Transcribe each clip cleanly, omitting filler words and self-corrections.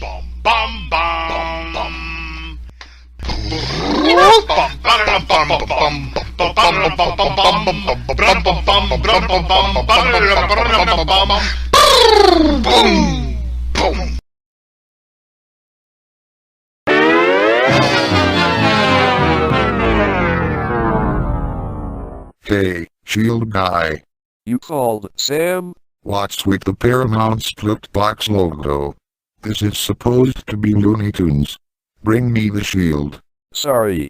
Bum bum bum. Hey, shield guy. You called, Sam? What's with the Paramount split box logo? This is supposed to be Looney Tunes. Bring me the shield. Sorry.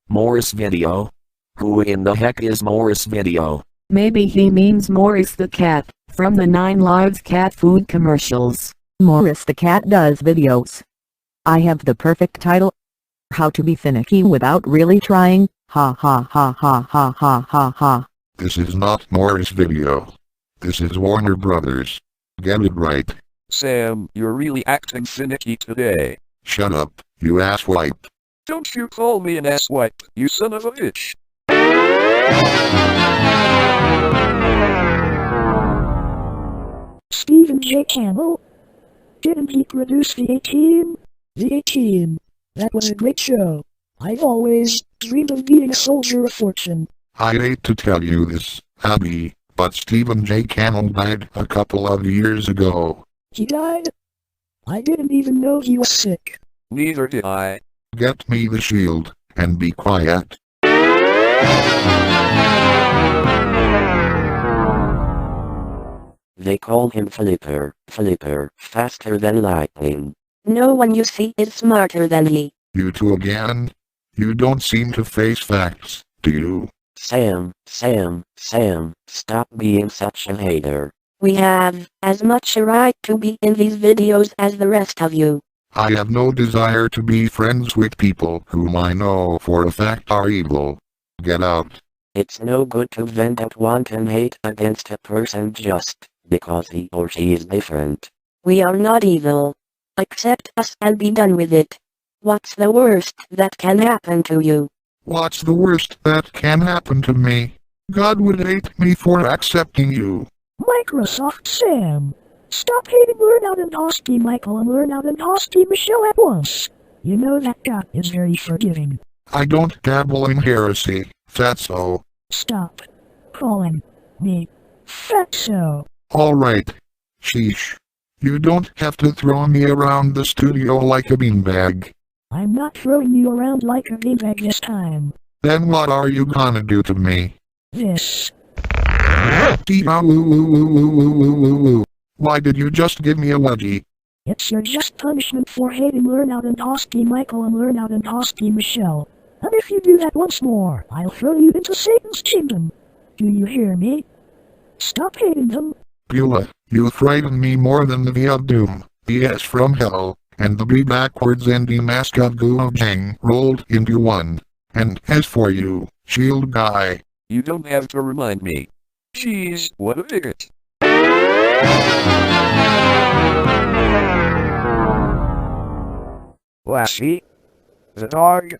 Morris Video? Who in the heck is Morris Video? Maybe he means Morris the cat, from the 9 Lives cat food commercials. Morris the cat does videos. I have the perfect title. How to be finicky without really trying. Ha ha ha ha ha ha ha ha. This is not Morris Video. This is Warner Brothers. Get it right. Sam, you're really acting finicky today. Shut up, you asswipe. Don't you call me an asswipe, you son of a bitch. Stephen J. Campbell? Didn't he produce the A-Team? The A-Team. That was a great show. I've always dreamed of being a soldier of fortune. I hate to tell you this, Abby, but Stephen J. Campbell died a couple of years ago. He died? I didn't even know he was sick. Neither did I. Get me the shield, and be quiet. They call him Flipper, faster than lightning. No one you see is smarter than he. You two again? You don't seem to face facts, do you? Sam, stop being such a hater. We have as much a right to be in these videos as the rest of you. I have no desire to be friends with people whom I know for a fact are evil. Get out. It's no good to vent out wanton hate against a person just because he or she is different. We are not evil. Accept us and be done with it. What's the worst that can happen to you? What's the worst that can happen to me? God would hate me for accepting you. Microsoft Sam. Stop hating Learn Out and Hosky Michael and Learn Out and Hosky Michelle at once. You know that God is very forgiving. I don't dabble in heresy, fatso. Stop calling me fatso. Alright. Sheesh. You don't have to throw me around the studio like a beanbag. I'm not throwing you around like a beanbag this time. Then what are you gonna do to me? This. Why did you just give me a wedgie? It's your just punishment for hating Learn Out and Hosky Michael and Learn Out and Hosky Michelle. And if you do that once more, I'll throw you into Satan's kingdom. Do you hear me? Stop hating them. Beulah, you frighten me more than the V of Doom, the S from Hell, and the B backwards ending mask of Goo of Jang rolled into one. And as for you, shield guy. You don't have to remind me. Jeez, what a bigot. Lassie? The dog?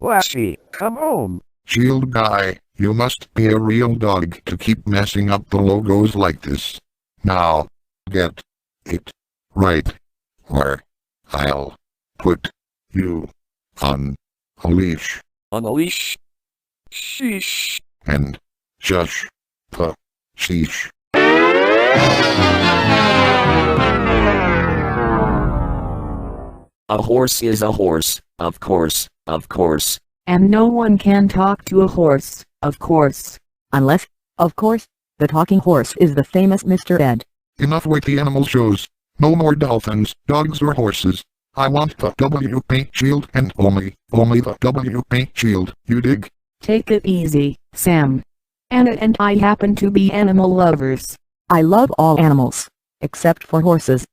Lassie, come home. Shield guy, you must be a real dog to keep messing up the logos like this. Now, get it right, or I'll put you on a leash. On a leash? Sheesh. And shush the sheesh. A horse is a horse, of course. And no one can talk to a horse, of course. Unless, of course, the talking horse is the famous Mr. Ed. Enough with the animal shows. No more dolphins, dogs or horses. I want the WP shield and only the WP shield, you dig? Take it easy, Sam. Anna and I happen to be animal lovers. I love all animals, except for horses.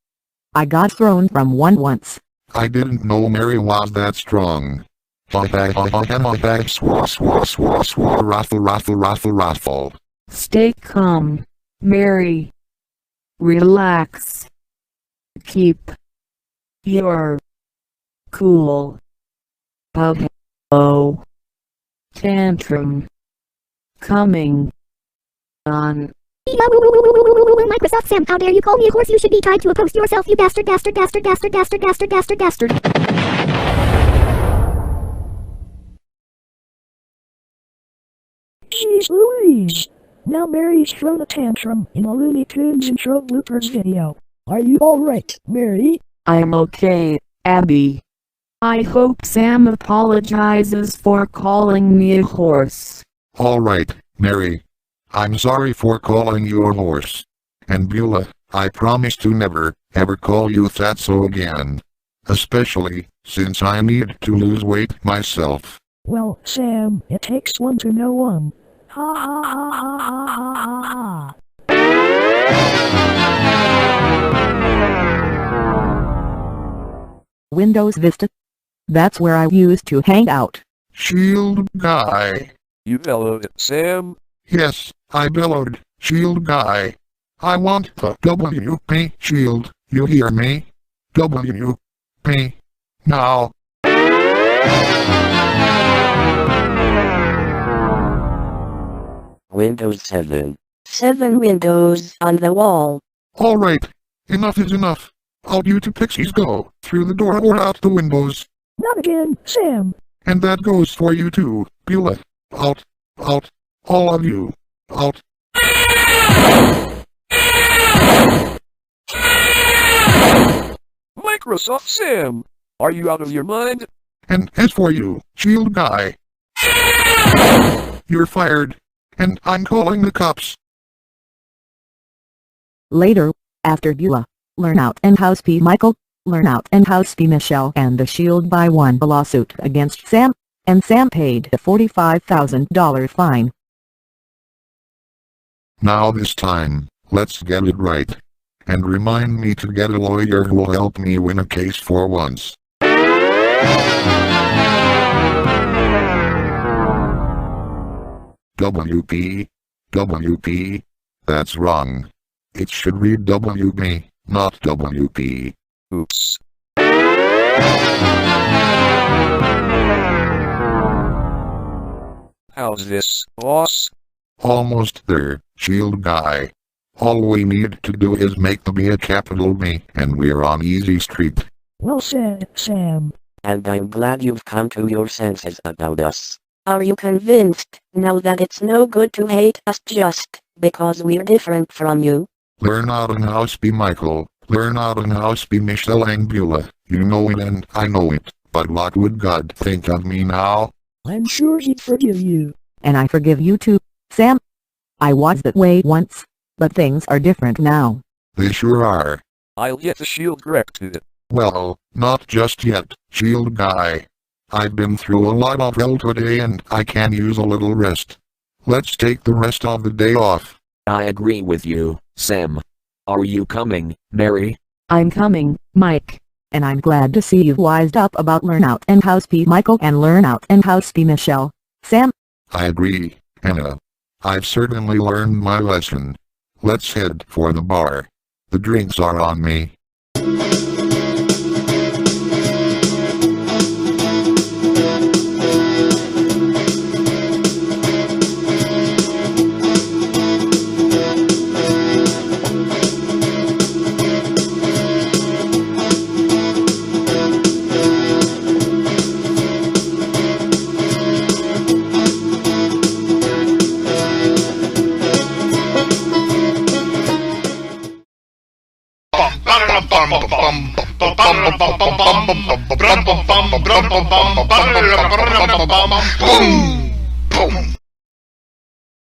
I got thrown from one once. I didn't know Mary was that strong. Raffle. Stay calm, Mary. Relax. Keep your cool. Oh. Tantrum. Coming on Microsoft Sam, how dare you call me a horse? You should be tied to a post yourself, you bastard, bastard, bastard, bastard, bastard, bastard, bastard, bastard. Jeez Louise! Now Mary's thrown a tantrum in a Looney Tunes intro bloopers video. Are you alright, Mary? I'm okay, Abby. I hope Sam apologizes for calling me a horse. Alright, Mary. I'm sorry for calling you a horse. And Beulah, I promise to never, ever call you Fatso again. Especially, since I need to lose weight myself. Well, Sam, it takes one to know one. Ha ha ha ha ha ha ha ha. Windows Vista. That's where I used to hang out. Shield guy. You bellowed, Sam. Yes, I bellowed, shield guy. I want the WP shield, you hear me? WP. Now. Windows 7. 7 windows on the wall. Alright, enough is enough. Out you two pixies go, through the door or out the windows. Not again, Sam. And that goes for you too, Beulah. Out, out, all of you, out. Microsoft Sam! Are you out of your mind? And as for you, shield guy, you're fired. And I'm calling the cops. Later, after Beulah, Learn Out and House P. Michael, Learn Out and House P. Michelle and the Shield by won a lawsuit against Sam, and Sam paid a $45,000 fine. Now this time, let's get it right. And remind me to get a lawyer who will help me win a case for once. WP, WP, that's wrong. It should read WB, not WP. Oops. How's this, boss? Almost there, shield guy. All we need to do is make the B a capital B, and we're on easy street. Well said, Sam. And I'm glad you've come to your senses about us. Are you convinced, now that it's no good to hate us just because we're different from you? Learn Out and House P. Michael, Learn Out and House P. Michelle and Beulah. You know it and I know it, but what would God think of me now? I'm sure he'd forgive you. And I forgive you too, Sam. I was that way once, but things are different now. They sure are. I'll get the shield corrected. Well, not just yet, shield guy. I've been through a lot of hell today and I can use a little rest. Let's take the rest of the day off. I agree with you, Sam. Are you coming, Mary? I'm coming, Mike. And I'm glad to see you've wised up about Learn Out and House P. Michael and Learn Out and House P. Michelle. Sam? I agree, Anna. I've certainly learned my lesson. Let's head for the bar. The drinks are on me. Boom! Boom!